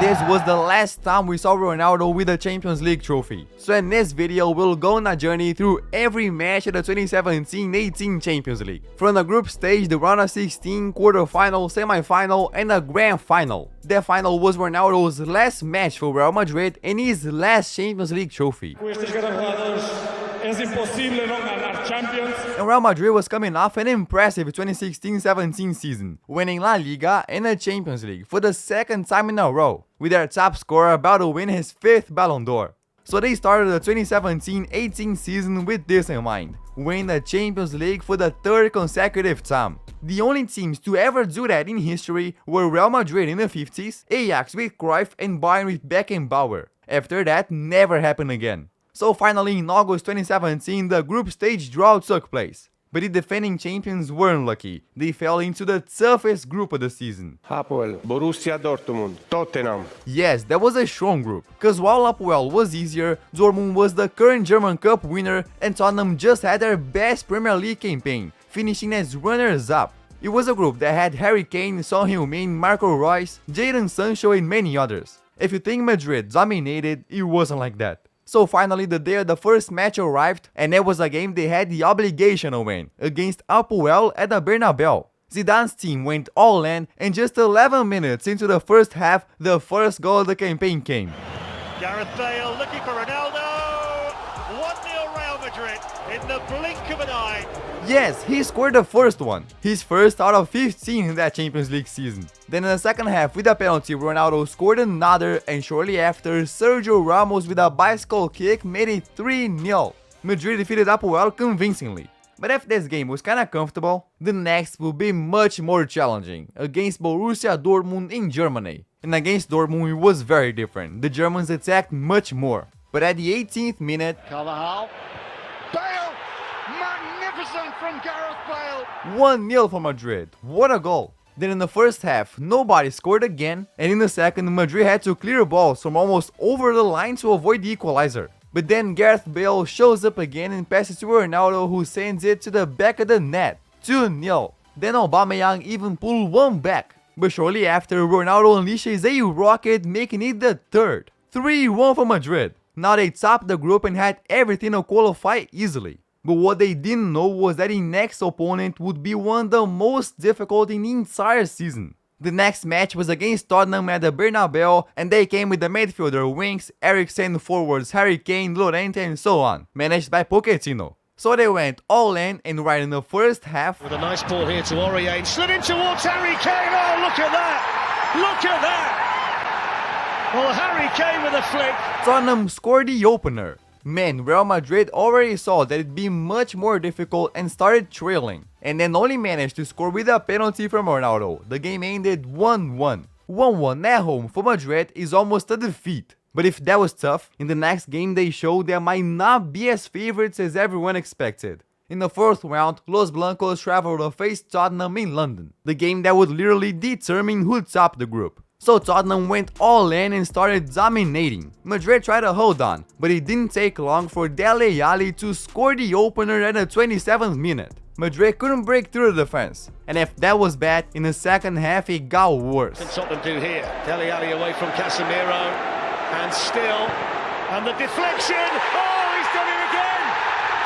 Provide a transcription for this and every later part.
this was the last time we saw Ronaldo with a Champions League trophy. So in this video, we'll go on a journey through every match of the 2017-18 Champions League. From the group stage, the round of 16, quarterfinal, semi-final, and a grand final. The final was Ronaldo's last match for Real Madrid and his last Champions League trophy. And Real Madrid was coming off an impressive 2016-17 season, winning La Liga and the Champions League for the second time in a row, with their top scorer about to win his 5th Ballon d'Or. So they started the 2017-18 season with this in mind, winning the Champions League for the 3rd consecutive time. The only teams to ever do that in history were Real Madrid in the 50s, Ajax with Cruyff, and Bayern with Beckenbauer. After that, never happened again. So finally, in August 2017, the group stage draw took place. But the defending champions weren't lucky. They fell into the toughest group of the season. Hapoel, Borussia Dortmund, Tottenham. Yes, that was a strong group, cause while Hapoel was easier, Dortmund was the current German Cup winner and Tottenham just had their best Premier League campaign, finishing as runners-up. It was a group that had Harry Kane, Son Heung-min, Marco Reus, Jadon Sancho and many others. If you think Madrid dominated, it wasn't like that. So finally, the day of the first match arrived, and it was a game they had the obligation to win, against Hapoel at the Bernabeu. Zidane's team went all in, and just 11 minutes into the first half, the first goal of the campaign came. Gareth Bale looking for Ronaldo. 1-0 Real Madrid in the blink of an eye. Yes, he scored the first one, his first out of 15 in that Champions League season. Then in the second half, with a penalty, Ronaldo scored another, and shortly after, Sergio Ramos with a bicycle kick made it 3-0. Madrid defeated Hapoel convincingly. But if this game was kinda comfortable, the next will be much more challenging, against Borussia Dortmund in Germany. And against Dortmund it was very different, the Germans attacked much more. But at the 18th minute, Carvajal. Bale! Magnificent from Gareth Bale! 1-0 for Madrid, what a goal! Then in the first half, nobody scored again, and in the second, Madrid had to clear balls from almost over the line to avoid the equalizer. But then Gareth Bale shows up again and passes to Ronaldo, who sends it to the back of the net, 2-0. Then Aubameyang even pulled one back, but shortly after, Ronaldo unleashes a rocket, making it the 3rd. 3-1 for Madrid. Now they topped the group and had everything to qualify easily. But what they didn't know was that the next opponent would be one of the most difficult in the entire season. The next match was against Tottenham at the Bernabeu, and they came with the midfielder wings, Eriksen, forwards Harry Kane, Llorente and so on, managed by Pochettino. So they went all in, and right in the first half, With a nice ball here to Aurier, slid in towards Harry Kane. Oh, look at that! Look at that! Well, Harry Kane with a flick. Tottenham scored the opener. Man, Real Madrid already saw that it'd be much more difficult and started trailing, and then only managed to score with a penalty from Ronaldo. The game ended 1-1. 1-1 at home for Madrid is almost a defeat. But if that was tough, in the next game they showed they might not be as favorites as everyone expected. In the 4th round, Los Blancos traveled to face Tottenham in London, the game that would literally determine who topped the group. So Tottenham went all in and started dominating. Madrid tried to hold on, but it didn't take long for Dele Alli to score the opener at the 27th minute. Madrid couldn't break through the defense, and if that was bad, in the second half it got worse. What can Tottenham do here? Dele Alli away from Casemiro, and still, and the deflection. Oh, he's done it again!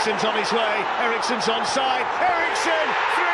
Eriksen's on his way. Eriksen's onside. Eriksen, 3-0.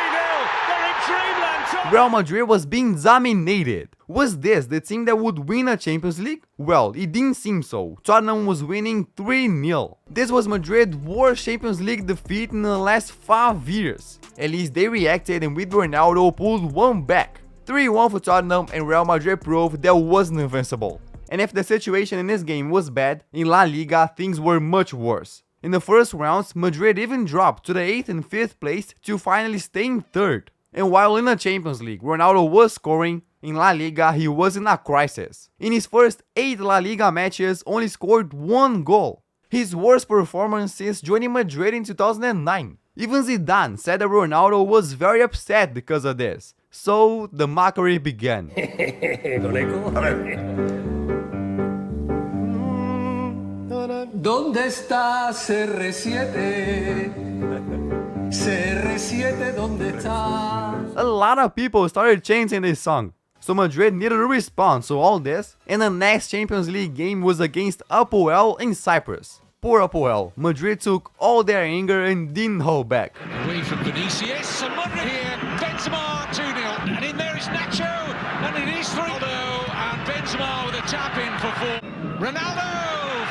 They're in dreamland. Real Madrid was being dominated. Was this the team that would win a Champions League? Well, it didn't seem so. Tottenham was winning 3-0. This was Madrid's worst Champions League defeat in the last 5 years. At least they reacted, and with Ronaldo pulled one back. 3-1 for Tottenham, and Real Madrid proved that wasn't invincible. And if the situation in this game was bad, in La Liga things were much worse. In the first rounds, Madrid even dropped to the 8th and 5th place to finally stay in 3rd. And while in the Champions League, Ronaldo was scoring, in La Liga he was in a crisis. In his first 8 La Liga matches, only scored 1 goal. His worst performance since joining Madrid in 2009. Even Zidane said that Ronaldo was very upset because of this. So the mockery began. ¿Dónde está CR7? CR7, ¿dónde está? A lot of people started chanting this song. so Madrid needed a response to all this, and the next Champions League game was against Apoel in Cyprus. Poor Apoel, Madrid took all their anger and didn't hold back. Away from Vinicius, and Modric here, Benzema 2-0, and in there is Nacho, and it is 3-0, and Benzema with a tap-in for 4. Ronaldo,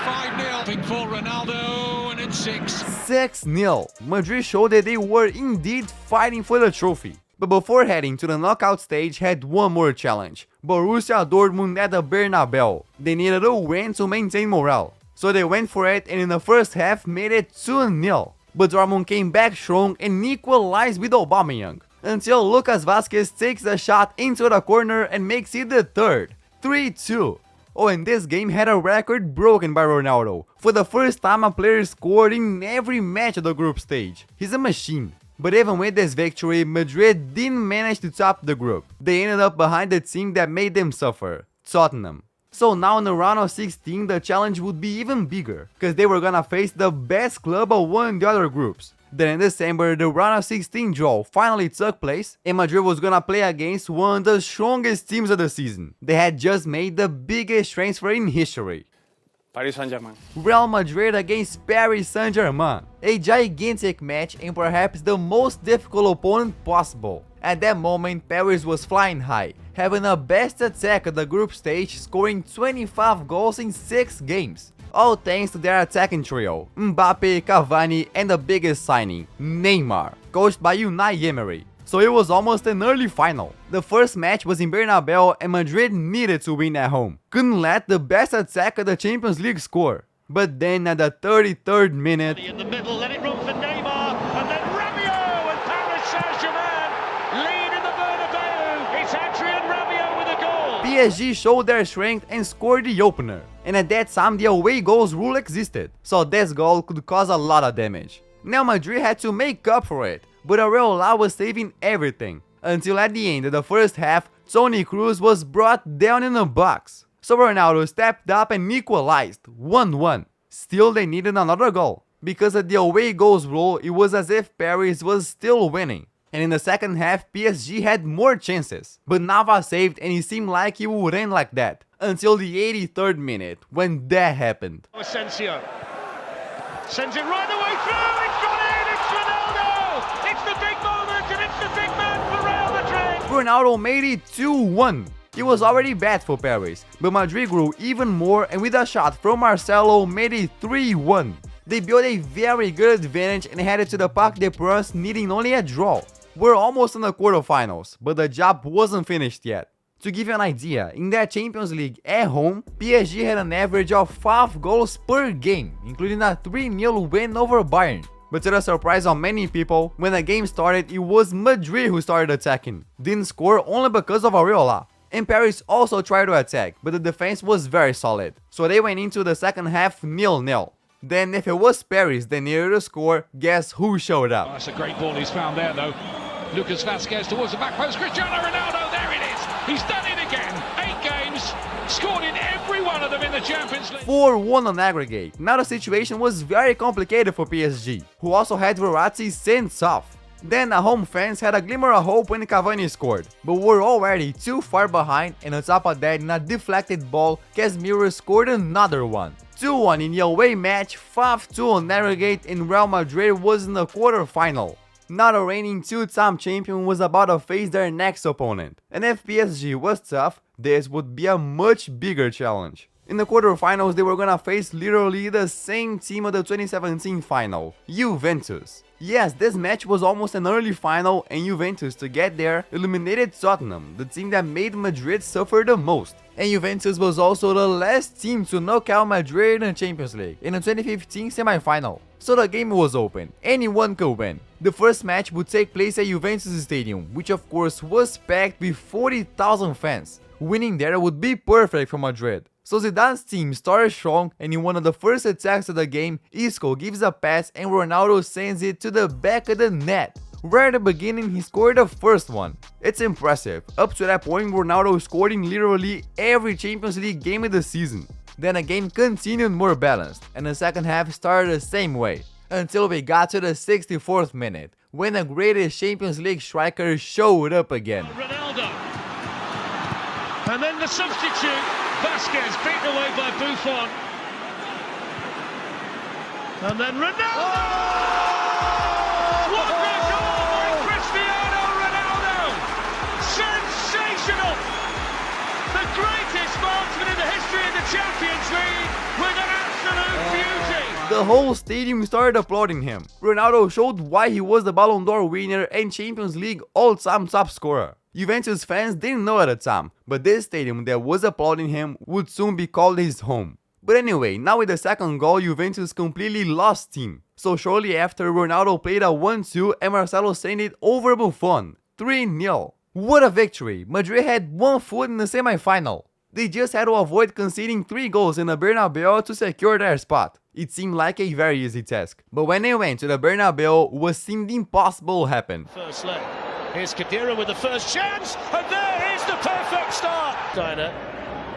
5-0, for Ronaldo, and it's 6. 6-0. Madrid showed that they were indeed fighting for the trophy. But before heading to the knockout stage, had one more challenge. Borussia Dortmund at the Bernabeu. They needed a win to maintain morale. So they went for it and in the first half made it 2-0. But Dortmund came back strong and equalized with Aubameyang. Until Lucas Vazquez takes a shot into the corner and makes it the third. 3-2. Oh, and this game had a record broken by Ronaldo. For the first time a player scored in every match of the group stage. He's a machine. But even with this victory, Madrid didn't manage to top the group. They ended up behind the team that made them suffer, Tottenham. So now in the round of 16, the challenge would be even bigger, cause they were gonna face the best club of one of the other groups. Then in December, the round of 16 draw finally took place, and Madrid was gonna play against one of the strongest teams of the season. They had just made the biggest transfer in history. Paris Saint-Germain. Real Madrid against Paris Saint-Germain. A gigantic match and perhaps the most difficult opponent possible. At that moment, Paris was flying high, having the best attack of the group stage, scoring 25 goals in 6 games. All thanks to their attacking trio, Mbappe, Cavani and the biggest signing, Neymar, coached by Unai Emery. So it was almost an early final. The first match was in Bernabeu and Madrid needed to win at home. Couldn't let the best attack of the Champions League score. But then at the 33rd minute, In the middle, let it run for Neymar, and then Rabiot and Paris Saint-Germain lead in the Bernabeu. It's Adrien Rabiot with a goal. PSG showed their strength and scored the opener. And at that time the away goals rule existed, so this goal could cause a lot of damage. Now Madrid had to make up for it, but Areola was saving everything. Until at the end of the first half, Toni Kroos was brought down in a box. So Ronaldo stepped up and equalized, 1-1. Still they needed another goal. Because of the away goals rule, it was as if Paris was still winning. And in the second half, PSG had more chances. But Navas saved and it seemed like it would end like that. Until the 83rd minute, when that happened. Asensio sends it right the way through. It's gone in. It's Ronaldo. It's the big moment, and it's the big man for Real Madrid. Ronaldo made it 2-1. It was already bad for Paris, but Madrid grew even more and with a shot from Marcelo made it 3-1. They built a very good advantage and headed to the Parc des Princes needing only a draw. We're almost in the quarterfinals, but the job wasn't finished yet. To give you an idea, in that Champions League at home, PSG had an average of 5 goals per game, including a 3-0 win over Bayern. But to the surprise of many people, when the game started, it was Madrid who started attacking. Didn't score only because of Areola. And Paris also tried to attack, but the defense was very solid. So they went into the second half 0-0. Then if it was Paris that needed to score, guess who showed up? Oh, that's a great ball he's found there though. Lucas Vazquez towards the back post, Cristiano Ronaldo, there it is! He's done it again! 8 games, scored in every one of them in the Champions League. 4-1 on aggregate. Now the situation was very complicated for PSG, who also had Verratti sent off. Then the home fans had a glimmer of hope when Cavani scored, but were already too far behind, and on top of that, in a deflected ball, Casemiro scored another one. 2-1 in the away match, 5-2 on aggregate, and Real Madrid was in the quarterfinal. Now the reigning two-time champion was about to face their next opponent, and if PSG was tough, this would be a much bigger challenge. In the quarterfinals, they were gonna face literally the same team of the 2017 final, Juventus. Yes, this match was almost an early final, and Juventus, to get there, eliminated Tottenham, the team that made Madrid suffer the most. And Juventus was also the last team to knock out Madrid in the Champions League in the 2015 semi-final. So the game was open, anyone could win. The first match would take place at Juventus Stadium, which of course was packed with 40,000 fans. Winning there would be perfect for Madrid. So Zidane's team started strong, and in one of the first attacks of the game, Isco gives a pass and Ronaldo sends it to the back of the net. Right at the beginning, he scored the first one. It's impressive. Up to that point, Ronaldo scored in literally every Champions League game of the season. Then the game continued more balanced, and the second half started the same way, until we got to the 64th minute, when the greatest Champions League striker showed up again. Ronaldo. the substitute. Vasquez beaten away by Buffon. And then Ronaldo! What a goal by Cristiano Ronaldo! Sensational! The greatest marksman in the history of the Champions League with an absolute beauty! The whole stadium started applauding him. Ronaldo showed why he was the Ballon d'Or winner and Champions League all-time top scorer. Juventus fans didn't know at the time, but this stadium that was applauding him would soon be called his home. But anyway, now with the second goal, Juventus completely lost steam. So shortly after, Ronaldo played a 1-2 and Marcelo sent it over Buffon, 3-0. What a victory! Madrid had one foot in the semi-final. They just had to avoid conceding 3 goals in the Bernabeu to secure their spot. It seemed like a very easy task. But when they went to the Bernabeu, what seemed impossible happened. First leg. Here's Khedira with the first chance, and there is the perfect start. Diner.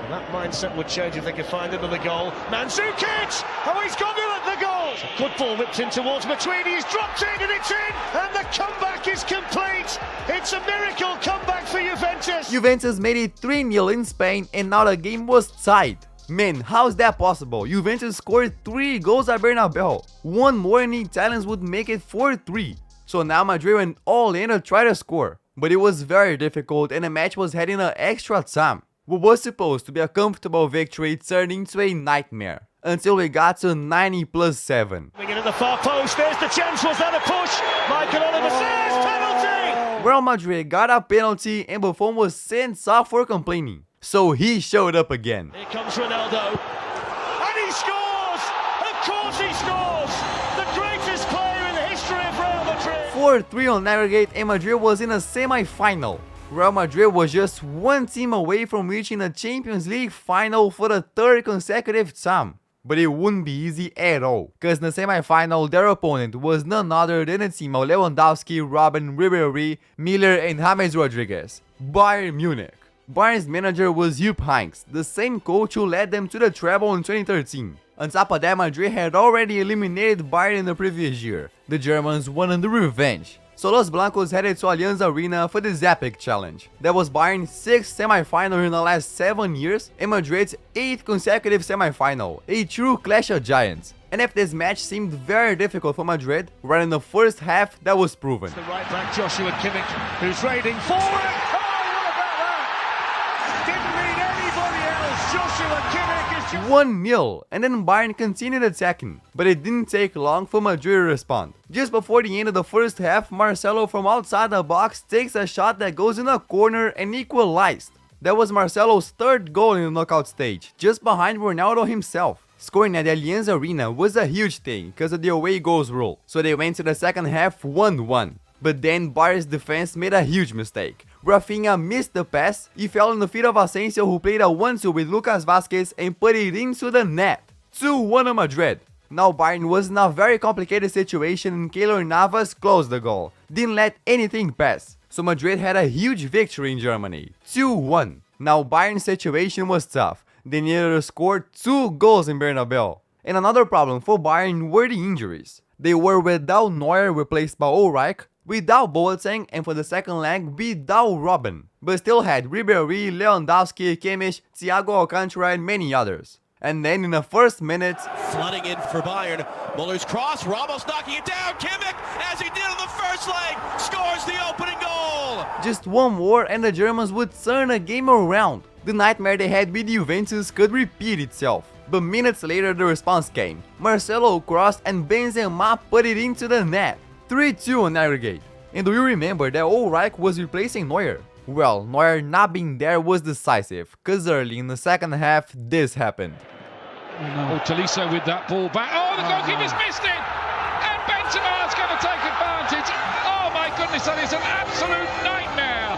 And that mindset would change if they could find another goal. Mandzukic! Oh, he's gone to the goal! It's a good ball whipped in towards Matuidi. He's dropped in and it's in! And the comeback is complete! It's a miracle comeback for Juventus! Juventus made it 3-0 in Spain and now the game was tied. Man, how's that possible? Juventus scored 3 goals at Bernabeu. One more and the Italians would make it 4-3. So now Madrid went all in to try to score. But it was very difficult and the match was heading to extra time. What was supposed to be a comfortable victory turned into a nightmare. Until we got to 90+7. Swinging at the far post, there's the chance, was that a push? Michael Oliver says penalty! Real Madrid got a penalty and Buffon was sent off for complaining. So he showed up again. Here comes Ronaldo. And he scores! Of course he scores! The greatest player in the history of Real Madrid! 4-3 on aggregate and Madrid was in a semi-final. Real Madrid was just one team away from reaching the Champions League final for the 3rd consecutive time. But it wouldn't be easy at all, cause in the semi-final their opponent was none other than the team of Lewandowski, Robben, Ribéry, Miller and James Rodriguez, Bayern Munich. Bayern's manager was Jupp Heynckes, the same coach who led them to the treble in 2013. On top of that, Madrid had already eliminated Bayern in the previous year. The Germans wanted the revenge. So Los Blancos headed to Allianz Arena for this epic challenge. That was Bayern's 6th semi-final in the last 7 years and Madrid's 8th consecutive semi-final, a true clash of giants. And if this match seemed very difficult for Madrid, right in the first half that was proven. The right back Joshua Kimmich, who's raiding forward. Oh, what about that? Didn't need anybody else. Joshua Kimmich is just 1-0, and then Bayern continued attacking, but it didn't take long for Madrid to respond. Just before the end of the first half, Marcelo from outside the box takes a shot that goes in a corner and equalized. That was Marcelo's 3rd goal in the knockout stage, just behind Ronaldo himself. Scoring at the Allianz Arena was a huge thing because of the away goals rule, so they went to the second half 1-1. But then Bayern's defense made a huge mistake. Rafinha missed the pass, he fell in the feet of Asensio who played a 1-2 with Lucas Vazquez and put it into the net. 2-1 on Madrid. Now Bayern was in a very complicated situation and Keylor Navas closed the goal. Didn't let anything pass. So Madrid had a huge victory in Germany. 2-1. Now Bayern's situation was tough. They needed to score 2 goals in Bernabeu. And another problem for Bayern were the injuries. They were without Neuer replaced by Ulreich, without Boateng and for the second leg without Robben. But still had Ribéry, Lewandowski, Kimmich, Thiago Alcantara and many others. And then in the first minutes, flooding in for Bayern, Muller's cross, Ramos knocking it down, Kimmich, as he did on the first leg, scores the opening goal! Just one more and the Germans would turn the game around. The nightmare they had with Juventus could repeat itself. But minutes later the response came. Marcelo crossed and Benzema put it into the net. 3-2 on aggregate. And do you remember that Ulreich was replacing Neuer? Well, Neuer not being there was decisive, cause early in the second half this happened. Oh, Tolisso with that ball back. Oh, the goalkeeper's missed it! And Benzema's going to take advantage. Oh my goodness, that is an absolute nightmare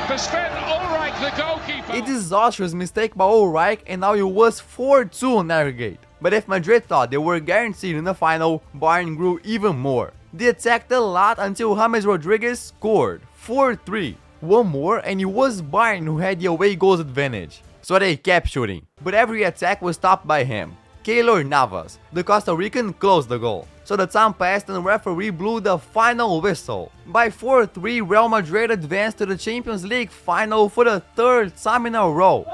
for Sven Ulreich, the goalkeeper. A disastrous mistake by Ulreich and now it was 4-2 on aggregate. But if Madrid thought they were guaranteed in the final, Bayern grew even more. They attacked a lot until James Rodriguez scored 4-3. One more and it was Bayern who had the away goals advantage. So they kept shooting, but every attack was stopped by him. Keylor Navas, the Costa Rican, closed the goal. So the time passed and the referee blew the final whistle. By 4-3, Real Madrid advanced to the Champions League final for the 3rd time in a row.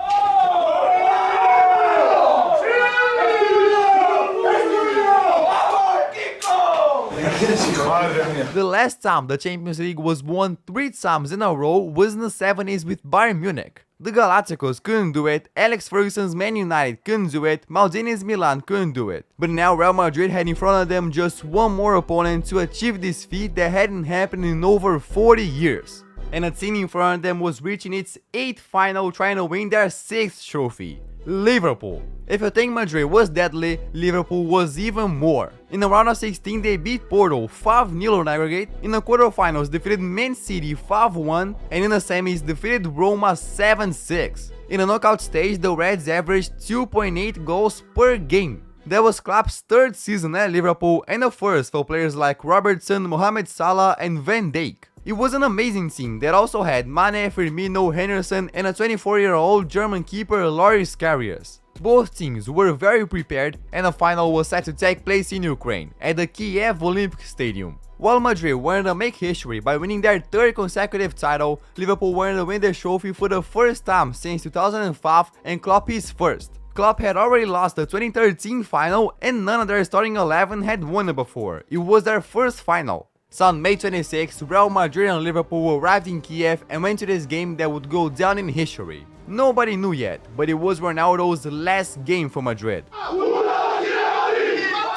The last time the Champions League was won 3 times in a row was in the 70s with Bayern Munich. The Galacticos couldn't do it, Alex Ferguson's Man United couldn't do it, Maldini's Milan couldn't do it. But now Real Madrid had in front of them just one more opponent to achieve this feat that hadn't happened in over 40 years. And the team in front of them was reaching its 8th final, trying to win their 6th trophy. Liverpool. If you think Madrid was deadly, Liverpool was even more. In the round of 16, they beat Porto 5-0 on aggregate, in the quarterfinals defeated Man City 5-1, and in the semis defeated Roma 7-6. In the knockout stage, the Reds averaged 2.8 goals per game. That was Klopp's 3rd season at Liverpool and the first for players like Robertson, Mohamed Salah and Van Dijk. It was an amazing team that also had Mane, Firmino, Henderson and a 24-year-old German keeper Loris Karius. Both teams were very prepared and the final was set to take place in Ukraine, at the Kiev Olympic Stadium. While Madrid wanted to make history by winning their 3rd consecutive title, Liverpool wanted to win the trophy for the first time since 2005 and Klopp his first. Klopp had already lost the 2013 final and none of their starting 11 had won it before. It was their first final. So on May 26, Real Madrid and Liverpool arrived in Kiev and went to this game that would go down in history. Nobody knew yet, but it was Ronaldo's last game for Madrid.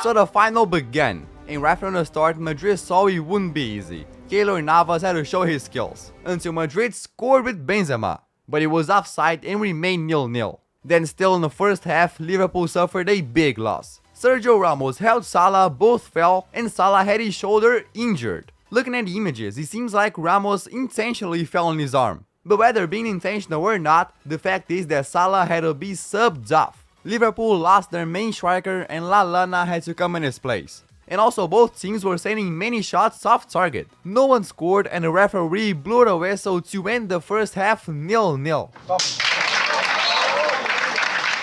So the final began, and right from the start, Madrid saw it wouldn't be easy. Keylor Navas had to show his skills, until Madrid scored with Benzema, but it was offside and remained 0-0. Then still in the first half, Liverpool suffered a big loss. Sergio Ramos held Salah, both fell, and Salah had his shoulder injured. Looking at the images, it seems like Ramos intentionally fell on his arm. But whether being intentional or not, the fact is that Salah had to be subbed off. Liverpool lost their main striker and Lallana had to come in his place. And also both teams were sending many shots off target. No one scored and the referee blew the whistle to end the first half 0-0.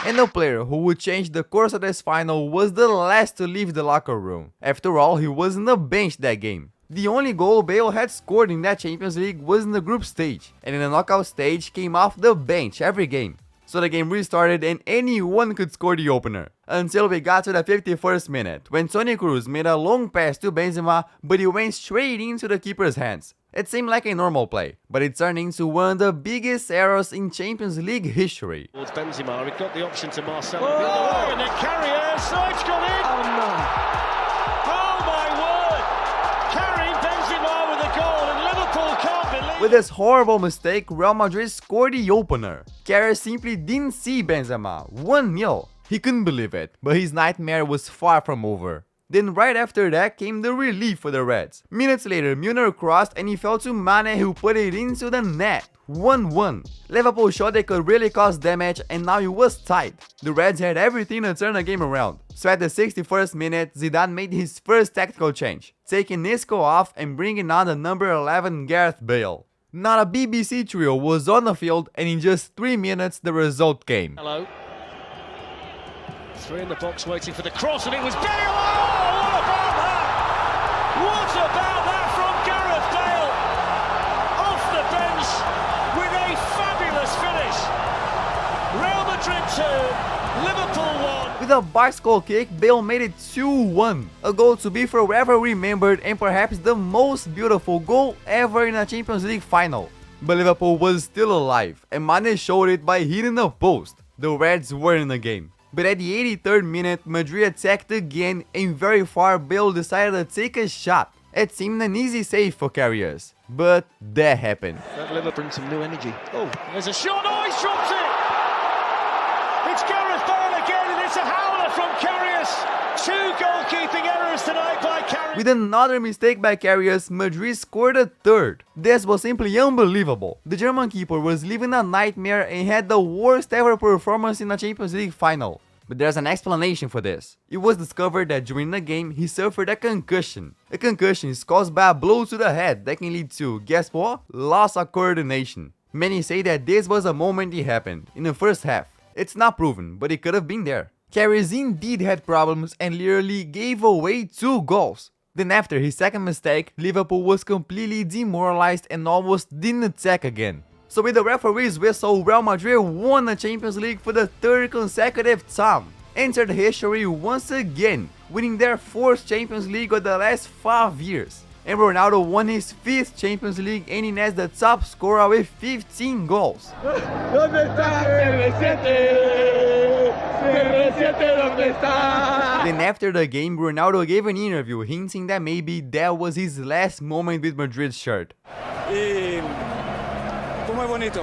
And the player who would change the course of this final was the last to leave the locker room. After all, he was on the bench that game. The only goal Bale had scored in that Champions League was in the group stage, and in the knockout stage came off the bench every game. So the game restarted and anyone could score the opener. Until we got to the 51st minute, when Toni Kroos made a long pass to Benzema, but it went straight into the keeper's hands. It seemed like a normal play, but it turned into one of the biggest errors in Champions League history. Towards Benzema, he got the option to Marcelo. Oh, and then Carrier, side's got in! Oh no! Oh my word! Carrying Benzema with a goal and Liverpool can't believe. With this horrible mistake, Real Madrid scored the opener. Carrier simply didn't see Benzema, 1-0. He couldn't believe it, but his nightmare was far from over. Then right after that came the relief for the Reds. Minutes later, Milner crossed and he fell to Mane who put it into the net. 1-1. Liverpool showed they could really cause damage and now it was tight. The Reds had everything to turn the game around. So at the 61st minute, Zidane made his first tactical change, taking Isco off and bringing on the number 11 Gareth Bale. Not a BBC trio was on the field and in just 3 minutes the result came. Hello. 3 in the box waiting for the cross and it was Bale! Oh, what about that? What about that from Gareth Bale? Off the bench with a fabulous finish. Real Madrid 2, Liverpool 1. With a bicycle kick, Bale made it 2-1. A goal to be forever remembered and perhaps the most beautiful goal ever in a Champions League final. But Liverpool was still alive and Mane showed it by hitting the post. The Reds were in the game. But at the 83rd minute, Madrid attacked again and very far Bale decided to take a shot. It seemed an easy save for Carriers, but that happened. That Liverpool brings some new energy. Oh, there's a shot, oh he's dropped it! It's Gareth Bale again and it's a howler from Carriers. 2 goalkeeping errors tonight by Carriers. With another mistake by Carriers, Madrid scored a 3rd. This was simply unbelievable. The German keeper was living a nightmare and had the worst ever performance in a Champions League final. But there's an explanation for this. It was discovered that during the game, he suffered a concussion. A concussion is caused by a blow to the head that can lead to, guess what? Loss of coordination. Many say that this was a moment it happened, in the first half. It's not proven, but it could have been there. Carriers indeed had problems and literally gave away 2 goals. Then after his second mistake, Liverpool was completely demoralized and almost didn't attack again. So with the referee's whistle, Real Madrid won the Champions League for the 3rd consecutive time. Entered history once again, winning their 4th Champions League of the last 5 years. and Ronaldo won his 5th Champions League, ending as the top scorer with 15 goals. Then after the game, Ronaldo gave an interview hinting that maybe that was his last moment with Madrid's shirt. Fue muy bonito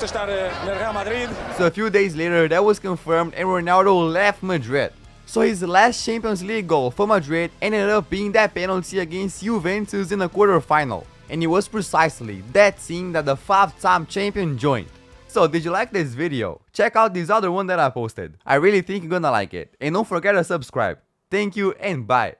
estar en el Real Madrid. So a few days later, that was confirmed and Ronaldo left Madrid. So his last Champions League goal for Madrid ended up being that penalty against Juventus in the quarterfinal. And it was precisely that team that the 5-time champion joined. So did you like this video? Check out this other one that I posted. I really think you're gonna like it. And don't forget to subscribe. Thank you and bye.